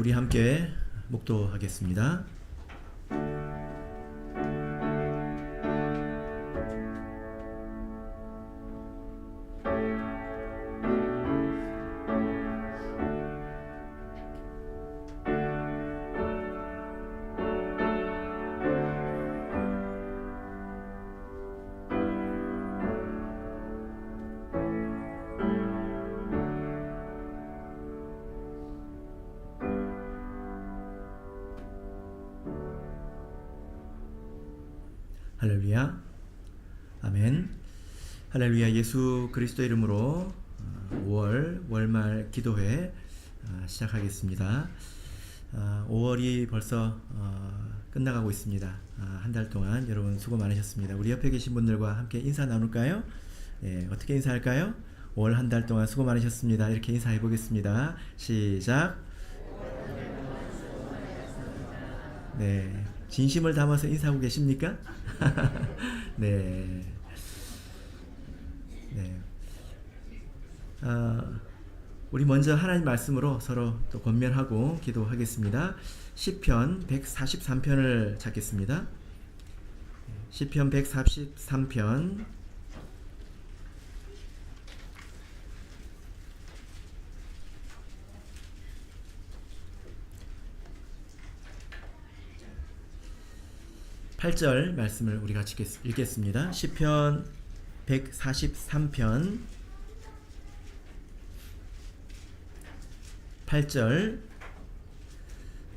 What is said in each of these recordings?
우리 함께 묵도하겠습니다. 할렐루야, 아멘. 할렐루야. 예수 그리스도 이름으로 5월 월말 기도회 시작하겠습니다. 5월이 벌써 끝나가고 있습니다. 한 달 동안 여러분 수고 많으셨습니다. 우리 옆에 계신 분들과 함께 인사 나눌까요? 어떻게 인사할까요? 5월 한 달 동안 수고 많으셨습니다. 이렇게 인사해 보겠습니다. 시작. 네, 진심을 담아서 인사하고 계십니까? 네. 네. 우리 먼저 하나님 말씀으로 서로 또 권면하고 기도하겠습니다. 시편 143편을 찾겠습니다. 시편 143편 8절 말씀을 우리 같이 읽겠습니다. 시편 143편 8절.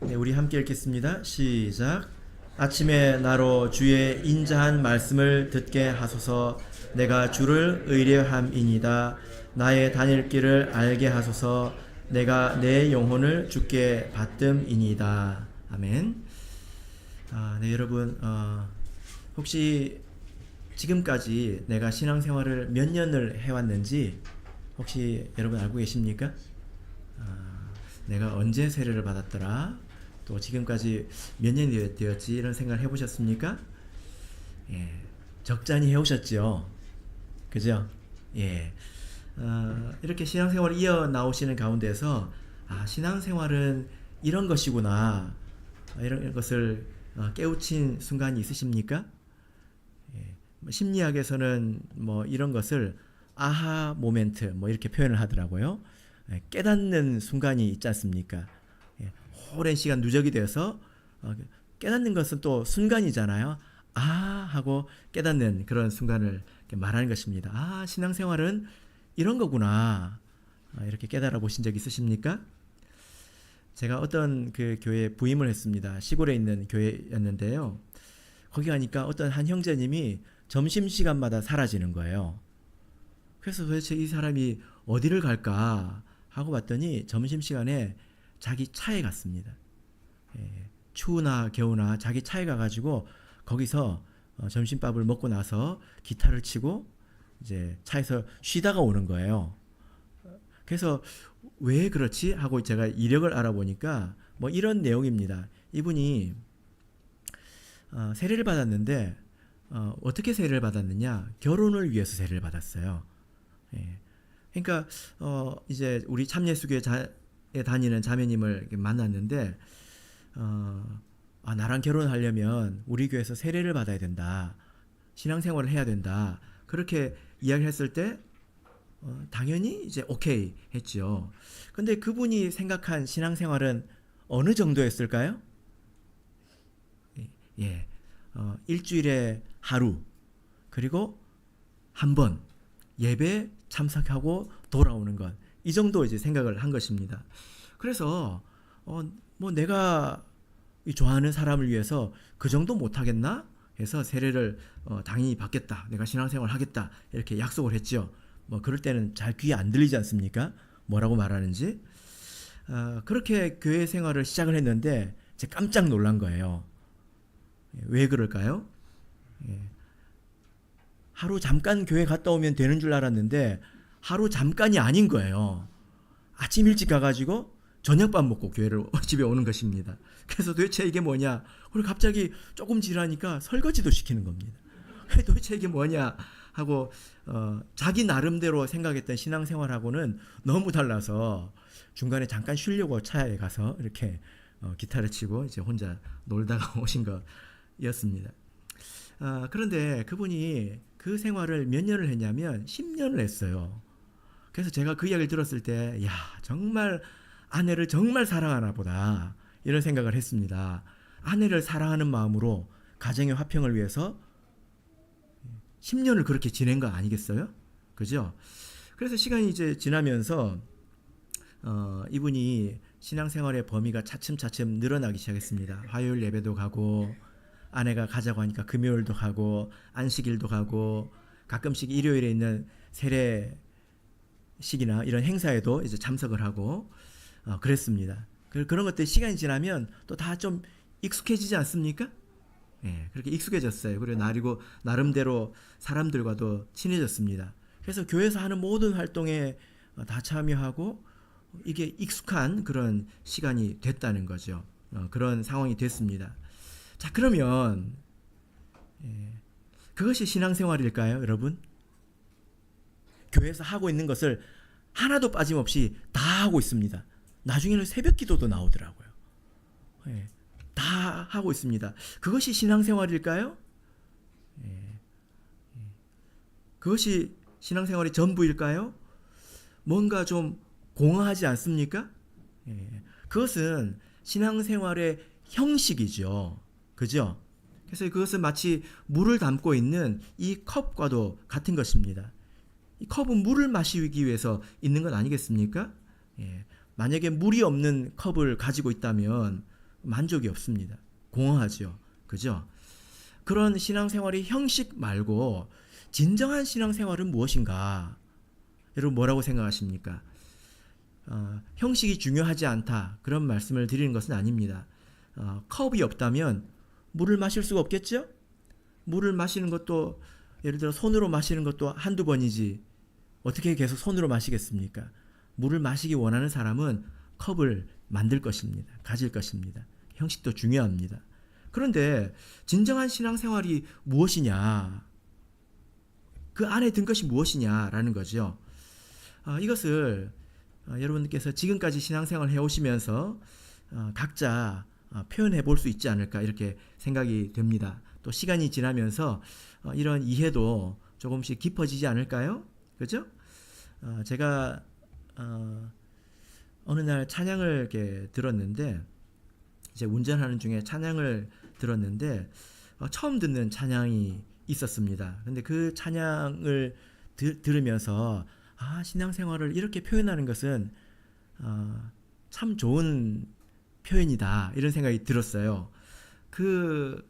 네, 우리 함께 읽겠습니다. 시작. 아침에 나로 주의 인자한 말씀을 듣게 하소서. 내가 주를 의뢰함이니이다. 나의 다닐 길을 알게 하소서. 내가 내 영혼을 주께 받듦이니이다. 아멘. 네, 여러분, 혹시 지금까지 내가 신앙생활을 몇 년을 해왔는지 혹시 여러분 알고 계십니까? 내가 언제 세례를 받았더라? 또 지금까지 몇 년이 되었지? 이런 생각을 해보셨습니까? 예, 적잖이 해오셨죠? 그죠? 예. 이렇게 신앙생활을 이어나오시는 가운데서 신앙생활은 이런 것이구나, 이런 것을 깨우친 순간이 있으십니까? 예, 심리학에서는 이런 것을 아하 모멘트 이렇게 표현을 하더라고요. 예, 깨닫는 순간이 있지 않습니까? 예, 오랜 시간 누적이 되어서 깨닫는 것은 또 순간이잖아요. 하고 깨닫는 그런 순간을 말하는 것입니다. 신앙생활은 이런 거구나, 이렇게 깨달아 보신 적 있으십니까? 제가 어떤 그 교회에 부임을 했습니다. 시골에 있는 교회였는데요. 거기 가니까 어떤 한 형제님이 점심시간마다 사라지는 거예요. 그래서 도대체 이 사람이 어디를 갈까 하고 봤더니 점심시간에 자기 차에 갔습니다. 추우나 겨우나 자기 차에 가가지고 거기서 점심밥을 먹고 나서 기타를 치고 이제 차에서 쉬다가 오는 거예요. 그래서 왜 그렇지 하고 제가 이력을 알아보니까 이런 내용입니다. 이분이 세례를 받았는데 어떻게 세례를 받았느냐? 결혼을 위해서 세례를 받았어요. 예. 그러니까 이제 우리 참예수교에 다니는 자매님을 만났는데 나랑 결혼하려면 우리 교회에서 세례를 받아야 된다, 신앙생활을 해야 된다, 그렇게 이야기했을 때 당연히 이제 오케이 했죠. 근데 그분이 생각한 신앙생활은 어느 정도였을까요? 예, 일주일에 하루, 그리고 한 번 예배 참석하고 돌아오는 것, 이 정도 이제 생각을 한 것입니다. 그래서 내가 좋아하는 사람을 위해서 그 정도 못하겠나 해서 세례를 당연히 받겠다, 내가 신앙생활을 하겠다, 이렇게 약속을 했죠. 그럴 때는 잘 귀에 안 들리지 않습니까? 뭐라고 말하는지. 그렇게 교회 생활을 시작을 했는데 제가 깜짝 놀란 거예요. 왜 그럴까요? 하루 잠깐 교회 갔다 오면 되는 줄 알았는데 하루 잠깐이 아닌 거예요. 아침 일찍 가가지고 저녁밥 먹고 교회를 집에 오는 것입니다. 그래서 도대체 이게 뭐냐? 그리고 갑자기 조금 지나니까 설거지도 시키는 겁니다. 도대체 이게 뭐냐 하고 자기 나름대로 생각했던 신앙생활하고는 너무 달라서 중간에 잠깐 쉬려고 차에 가서 이렇게 기타를 치고 이제 혼자 놀다가 오신 거였습니다. 그런데 그분이 그 생활을 몇 년을 했냐면 10년을 했어요. 그래서 제가 그 이야기를 들었을 때, 야, 정말 아내를 정말 사랑하나 보다. 이런 생각을 했습니다. 아내를 사랑하는 마음으로 가정의 화평을 위해서 10년을 그렇게 지낸 거 아니겠어요? 그죠? 그래서 시간이 이제 지나면서 이분이 신앙생활의 범위가 차츰차츰 늘어나기 시작했습니다. 화요일 예배도 가고, 아내가 가자고 하니까 금요일도 가고, 안식일도 가고, 가끔씩 일요일에 있는 세례식이나 이런 행사에도 이제 참석을 하고 그랬습니다. 그런 것들 시간이 지나면 또 다 좀 익숙해지지 않습니까? 예, 그렇게 익숙해졌어요. 그리고 나름대로 사람들과도 친해졌습니다. 그래서 교회에서 하는 모든 활동에 다 참여하고 이게 익숙한 그런 시간이 됐다는 거죠. 그런 상황이 됐습니다. 자, 그러면 그것이 신앙생활일까요, 여러분? 교회에서 하고 있는 것을 하나도 빠짐없이 다 하고 있습니다. 나중에는 새벽 기도도 나오더라고요. 예, 다 하고 있습니다. 그것이 신앙생활일까요? 그것이 신앙생활의 전부일까요? 뭔가 좀 공허하지 않습니까? 그것은 신앙생활의 형식이죠. 그죠? 그래서 그것은 마치 물을 담고 있는 이 컵과도 같은 것입니다. 이 컵은 물을 마시기 위해서 있는 건 아니겠습니까? 만약에 물이 없는 컵을 가지고 있다면 만족이 없습니다. 공허하죠. 그죠? 그런 신앙생활의 형식 말고 진정한 신앙생활은 무엇인가? 여러분 뭐라고 생각하십니까? 형식이 중요하지 않다. 그런 말씀을 드리는 것은 아닙니다. 컵이 없다면 물을 마실 수가 없겠죠? 물을 마시는 것도 예를 들어 손으로 마시는 것도 한두 번이지 어떻게 계속 손으로 마시겠습니까? 물을 마시기 원하는 사람은 컵을 만들 것입니다. 가질 것입니다. 형식도 중요합니다. 그런데 진정한 신앙생활이 무엇이냐? 그 안에 든 것이 무엇이냐라는 거죠. 이것을 여러분들께서 지금까지 신앙생활을 해오시면서 각자 표현해 볼 수 있지 않을까 이렇게 생각이 됩니다. 또 시간이 지나면서 이런 이해도 조금씩 깊어지지 않을까요? 그죠? 제가 어느 날 찬양을 이렇게 들었는데 이제 운전하는 중에 찬양을 들었는데 처음 듣는 찬양이 있었습니다. 근데 그 찬양을 들으면서 신앙생활을 이렇게 표현하는 것은 참 좋은 표현이다 이런 생각이 들었어요. 그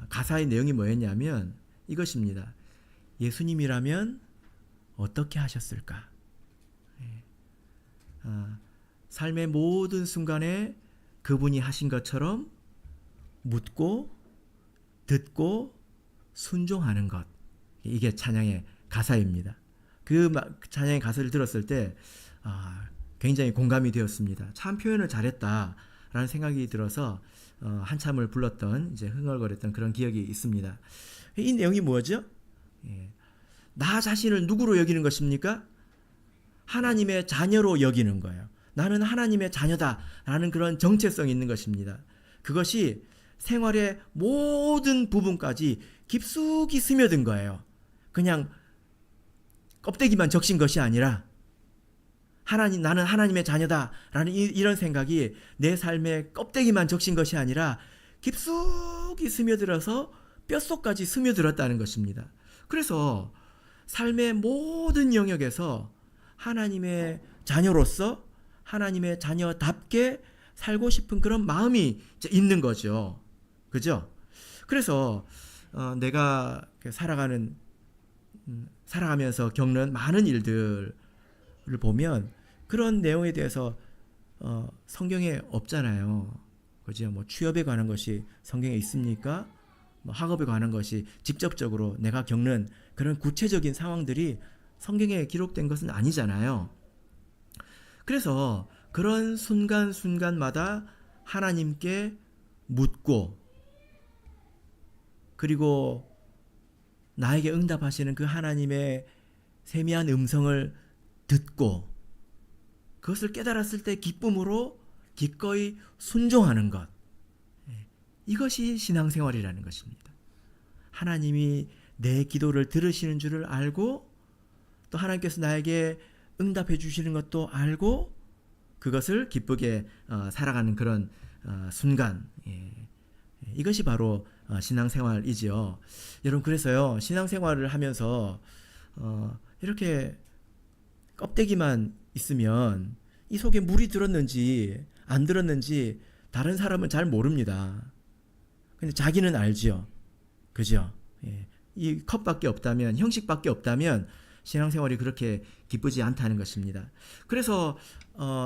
가사의 내용이 뭐였냐면 이것입니다. 예수님이라면 어떻게 하셨을까? 삶의 모든 순간에 그분이 하신 것처럼 묻고 듣고 순종하는 것. 이게 찬양의 가사입니다. 그 찬양의 가사를 들었을 때 굉장히 공감이 되었습니다. 참 표현을 잘했다라는 생각이 들어서 한참을 불렀던 이제 흥얼거렸던 그런 기억이 있습니다. 이 내용이 뭐죠? 나 자신을 누구로 여기는 것입니까? 하나님의 자녀로 여기는 거예요. 나는 하나님의 자녀다라는 그런 정체성이 있는 것입니다. 그것이 생활의 모든 부분까지 깊숙이 스며든 거예요. 그냥 껍데기만 적신 것이 아니라 나는 하나님의 자녀다라는 이런 생각이 내 삶의 껍데기만 적신 것이 아니라 깊숙이 스며들어서 뼛속까지 스며들었다는 것입니다. 그래서 삶의 모든 영역에서 하나님의 자녀로서 하나님의 자녀답게 살고 싶은 그런 마음이 있는 거죠. 그죠? 그래서 내가 살아가면서 겪는 많은 일들을 보면 그런 내용에 대해서 성경에 없잖아요. 그죠? 뭐 취업에 관한 것이 성경에 있습니까? 뭐 학업에 관한 것이 직접적으로 내가 겪는 그런 구체적인 상황들이 성경에 기록된 것은 아니잖아요. 그래서 그런 순간순간마다 하나님께 묻고 그리고 나에게 응답하시는 그 하나님의 세미한 음성을 듣고 그것을 깨달았을 때 기쁨으로 기꺼이 순종하는 것, 이것이 신앙생활이라는 것입니다. 하나님이 내 기도를 들으시는 줄을 알고 또 하나님께서 나에게 응답해 주시는 것도 알고 그것을 기쁘게 살아가는 그런 순간, 이것이 바로 신앙생활이지요. 여러분, 그래서요, 신앙생활을 하면서 이렇게 껍데기만 있으면 이 속에 물이 들었는지 안 들었는지 다른 사람은 잘 모릅니다. 근데 자기는 알지요. 그죠? 이 컵밖에 없다면, 형식밖에 없다면 신앙생활이 그렇게 기쁘지 않다는 것입니다. 그래서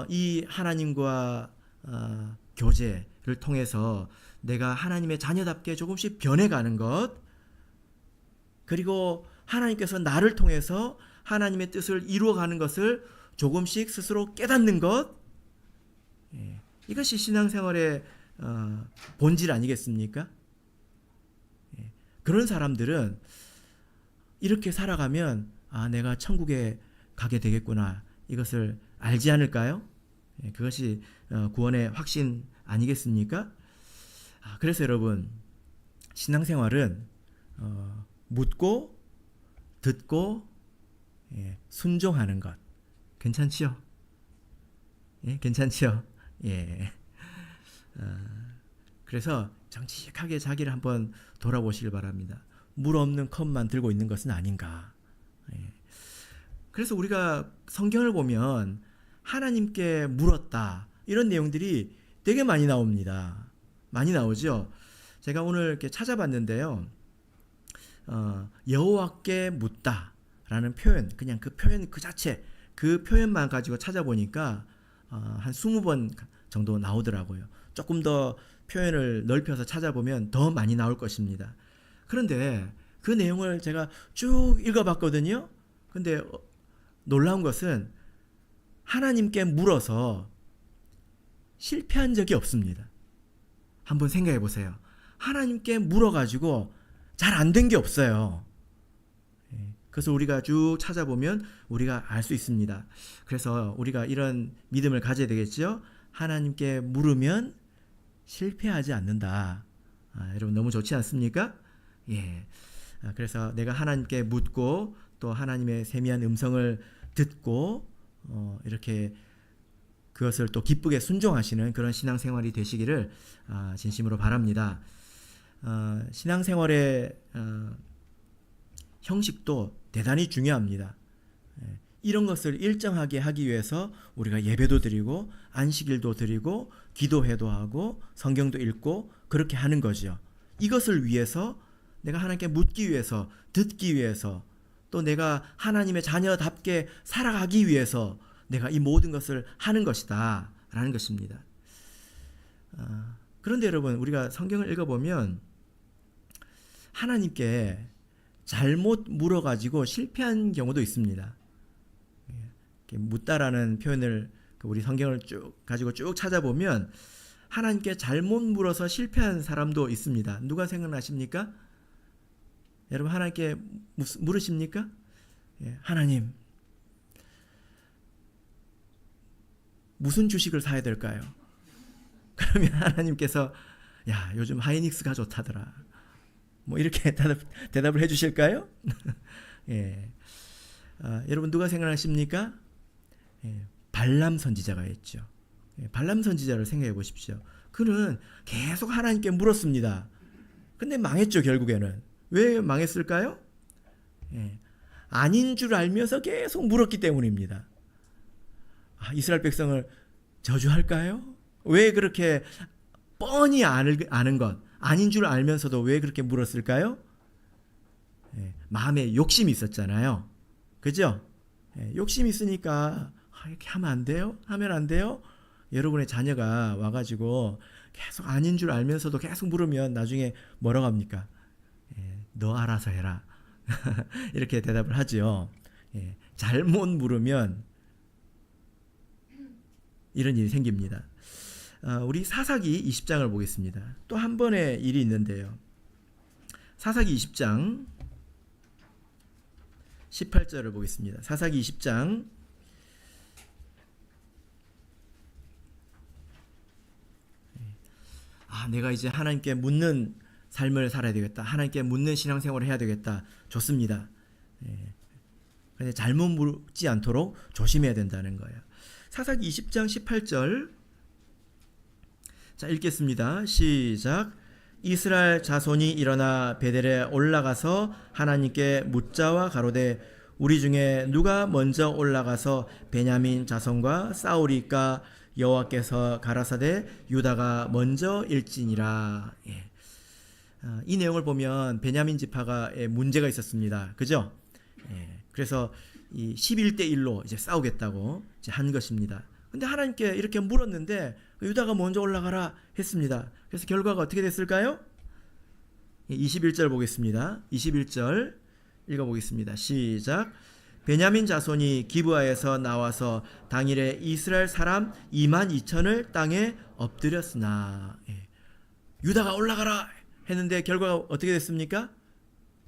이 하나님과 교제를 통해서 내가 하나님의 자녀답게 조금씩 변해가는 것, 그리고 하나님께서 나를 통해서 하나님의 뜻을 이루어가는 것을 조금씩 스스로 깨닫는 것, 이것이 신앙생활의 본질 아니겠습니까? 그런 사람들은 이렇게 살아가면 내가 천국에 가게 되겠구나, 이것을 알지 않을까요? 그것이 구원의 확신 아니겠습니까? 그래서 여러분, 신앙생활은 묻고 듣고 순종하는 것, 괜찮지요? 괜찮지요? 그래서 정직하게 자기를 한번 돌아보시길 바랍니다. 물 없는 컵만 들고 있는 것은 아닌가. 그래서 우리가 성경을 보면 하나님께 물었다, 이런 내용들이 되게 많이 나옵니다. 많이 나오죠. 제가 오늘 이렇게 찾아봤는데요, 여호와께 묻다라는 표현, 그냥 그 표현 그 자체, 그 표현만 가지고 찾아보니까 한 20번 정도 나오더라고요. 조금 더 표현을 넓혀서 찾아보면 더 많이 나올 것입니다. 그런데 그 내용을 제가 쭉 읽어봤거든요. 근데 놀라운 것은 하나님께 물어서 실패한 적이 없습니다. 한번 생각해 보세요. 하나님께 물어가지고 잘 안 된 게 없어요. 그래서 우리가 쭉 찾아보면 우리가 알 수 있습니다. 그래서 우리가 이런 믿음을 가져야 되겠죠. 하나님께 물으면 실패하지 않는다. 여러분, 너무 좋지 않습니까? 그래서 내가 하나님께 묻고 또 하나님의 세미한 음성을 듣고 이렇게 그것을 또 기쁘게 순종하시는 그런 신앙생활이 되시기를 진심으로 바랍니다. 신앙생활의 형식도 대단히 중요합니다. 이런 것을 일정하게 하기 위해서 우리가 예배도 드리고 안식일도 드리고 기도회도 하고 성경도 읽고 그렇게 하는 거죠. 이것을 위해서, 내가 하나님께 묻기 위해서, 듣기 위해서, 또 내가 하나님의 자녀답게 살아가기 위해서 내가 이 모든 것을 하는 것이다 라는 것입니다. 그런데 여러분, 우리가 성경을 읽어보면 하나님께 잘못 물어가지고 실패한 경우도 있습니다. 묻다라는 표현을 우리 성경을 쭉 가지고 쭉 찾아보면 하나님께 잘못 물어서 실패한 사람도 있습니다. 누가 생각나십니까? 여러분, 하나님께 물으십니까? 하나님, 무슨 주식을 사야 될까요? 그러면 하나님께서 야, 요즘 하이닉스가 좋다더라, 뭐 이렇게 대답을 해주실까요? 여러분, 누가 생각나십니까? 발람 선지자가 있죠. 발람 선지자를 생각해 보십시오. 그는 계속 하나님께 물었습니다. 근데 망했죠, 결국에는. 왜 망했을까요? 아닌 줄 알면서 계속 물었기 때문입니다. 이스라엘 백성을 저주할까요? 왜 그렇게 뻔히 아는 것, 아닌 줄 알면서도 왜 그렇게 물었을까요? 마음에 욕심이 있었잖아요. 그죠? 욕심이 있으니까 이렇게 하면 안 돼요? 하면 안 돼요? 여러분의 자녀가 와가지고 계속 아닌 줄 알면서도 계속 물으면 나중에 뭐라고 합니까? 너 알아서 해라. 이렇게 대답을 하죠. 잘못 물으면 이런 일이 생깁니다. 우리 사사기 20장을 보겠습니다. 또 한 번의 일이 있는데요. 사사기 20장 18절을 보겠습니다. 사사기 20장 내가 이제 하나님께 묻는 삶을 살아야 되겠다. 하나님께 묻는 신앙생활을 해야 되겠다. 좋습니다. 근데 잘못 묻지 않도록 조심해야 된다는 거예요. 사사기 20장 18절 자 읽겠습니다. 시작. 이스라엘 자손이 일어나 베델에 올라가서 하나님께 묻자와 가로되 우리 중에 누가 먼저 올라가서 베냐민 자손과 싸우리까 여호와께서 가라사대 유다가 먼저 일지니라. 이 내용을 보면 베냐민 지파가 문제가 있었습니다. 그죠? 그래서 이 11대 1로 이제 싸우겠다고 이제 한 것입니다. 근데 하나님께 이렇게 물었는데 유다가 먼저 올라가라 했습니다. 그래서 결과가 어떻게 됐을까요? 21절 보겠습니다. 21절 읽어보겠습니다. 시작. 베냐민 자손이 기브아에서 나와서 당일에 이스라엘 사람 22,000을 땅에 엎드렸으나 유다가 올라가라 했는데 결과가 어떻게 됐습니까?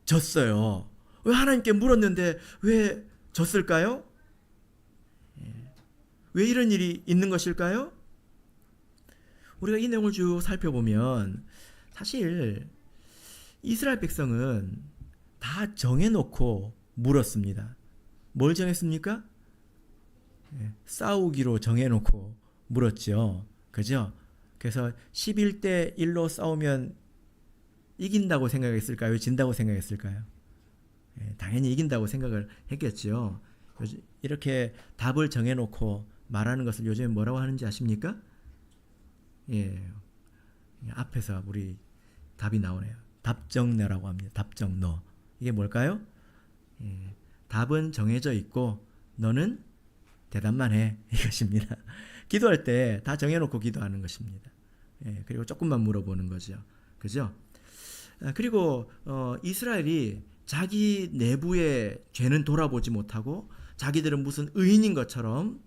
졌어요. 왜 하나님께 물었는데 왜 졌을까요? 왜 이런 일이 있는 것일까요? 우리가 이 내용을 쭉 살펴보면 사실 이스라엘 백성은 다 정해놓고 물었습니다. 뭘 정했습니까? 싸우기로 정해놓고 물었죠. 그죠? 그래서 11대 1로 싸우면 이긴다고 생각했을까요? 진다고 생각했을까요? 당연히 이긴다고 생각을 했겠죠. 이렇게 답을 정해놓고 말하는 것을 요즘에 뭐라고 하는지 아십니까? 앞에서 우리 답이 나오네요. 답정너라고 합니다. 답정너. 이게 뭘까요? 답은 정해져 있고 너는 대답만 해. 이것입니다. 기도할 때 다 정해놓고 기도하는 것입니다. 그리고 조금만 물어보는 거죠. 그죠? 그리고 이스라엘이 자기 내부의 죄는 돌아보지 못하고 자기들은 무슨 의인인 것처럼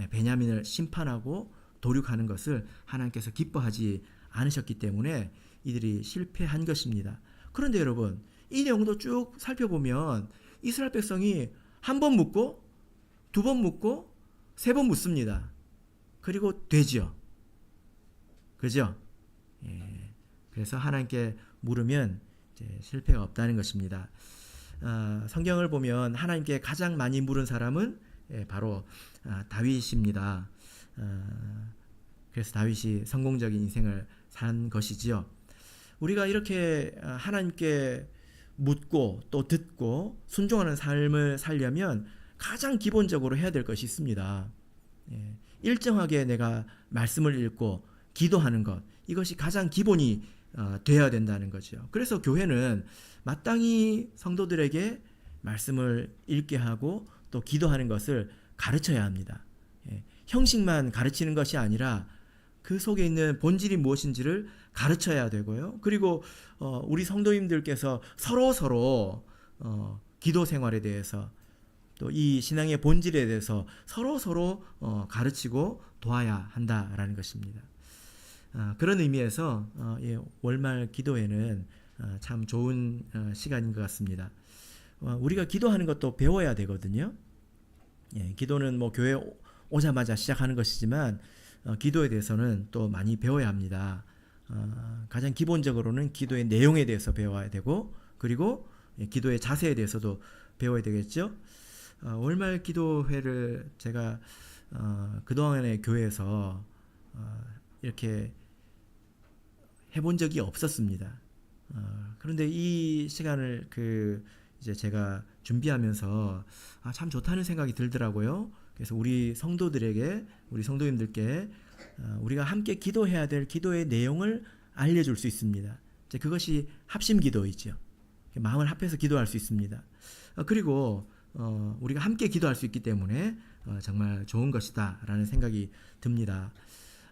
베냐민을 심판하고 도륙하는 것을 하나님께서 기뻐하지 않으셨기 때문에 이들이 실패한 것입니다. 그런데 여러분, 이 내용도 쭉 살펴보면 이스라엘 백성이 한 번 묻고 두 번 묻고 세 번 묻습니다. 그리고 되죠. 그죠? 그래서 하나님께 물으면 이제 실패가 없다는 것입니다. 성경을 보면 하나님께 가장 많이 물은 사람은 바로 다윗입니다. 그래서 다윗이 성공적인 인생을 산 것이지요. 우리가 이렇게 하나님께 묻고 또 듣고 순종하는 삶을 살려면 가장 기본적으로 해야 될 것이 있습니다. 일정하게 내가 말씀을 읽고 기도하는 것, 이것이 가장 기본이 되어야 된다는 거죠. 그래서 교회는 마땅히 성도들에게 말씀을 읽게 하고 또 기도하는 것을 가르쳐야 합니다. 형식만 가르치는 것이 아니라 그 속에 있는 본질이 무엇인지를 가르쳐야 되고요. 그리고 우리 성도님들께서 서로 기도 생활에 대해서 또 이 신앙의 본질에 대해서 서로 가르치고 도와야 한다라는 것입니다. 그런 의미에서 월말 기도회는 참 좋은 시간인 것 같습니다. 우리가 기도하는 것도 배워야 되거든요. 기도는 뭐 교회 오자마자 시작하는 것이지만 기도에 대해서는 또 많이 배워야 합니다. 가장 기본적으로는 기도의 내용에 대해서 배워야 되고 그리고 기도의 자세에 대해서도 배워야 되겠죠. 월말 기도회를 제가 그동안의 교회에서 이렇게 해본 적이 없었습니다. 그런데 이 시간을 이제 제가 준비하면서 참 좋다는 생각이 들더라고요. 그래서 우리 성도님들께 우리가 함께 기도해야 될 기도의 내용을 알려줄 수 있습니다. 이제 그것이 합심 기도이죠. 마음을 합해서 기도할 수 있습니다. 그리고 우리가 함께 기도할 수 있기 때문에 정말 좋은 것이다라는 생각이 듭니다.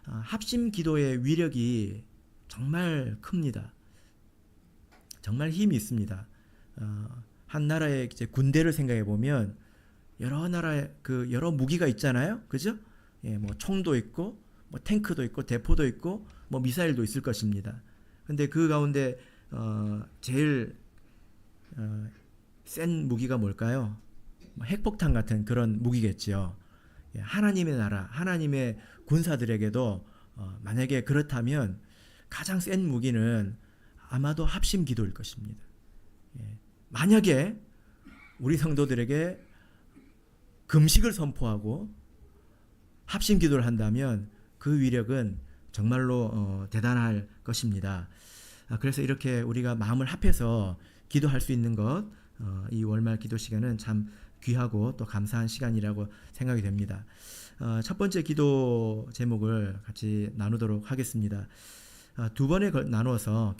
합심 기도의 위력이 정말 큽니다. 정말 힘이 있습니다. 한 나라의 이제 군대를 생각해 보면 여러 나라의 여러 무기가 있잖아요, 그죠? 뭐 총도 있고, 뭐 탱크도 있고, 대포도 있고, 뭐 미사일도 있을 것입니다. 근데 그 가운데 제일 센 무기가 뭘까요? 뭐 핵폭탄 같은 그런 무기겠지요. 예, 하나님의 나라, 하나님의 군사들에게도 만약에 그렇다면 가장 센 무기는 아마도 합심 기도일 것입니다. 예, 만약에 우리 성도들에게 금식을 선포하고 합심 기도를 한다면 그 위력은 정말로 대단할 것입니다. 그래서 이렇게 우리가 마음을 합해서 기도할 수 있는 것, 이 월말 기도 시간은 참 귀하고 또 감사한 시간이라고 생각이 됩니다. 첫 번째 기도 제목을 같이 나누도록 하겠습니다. 두 번에 나누어서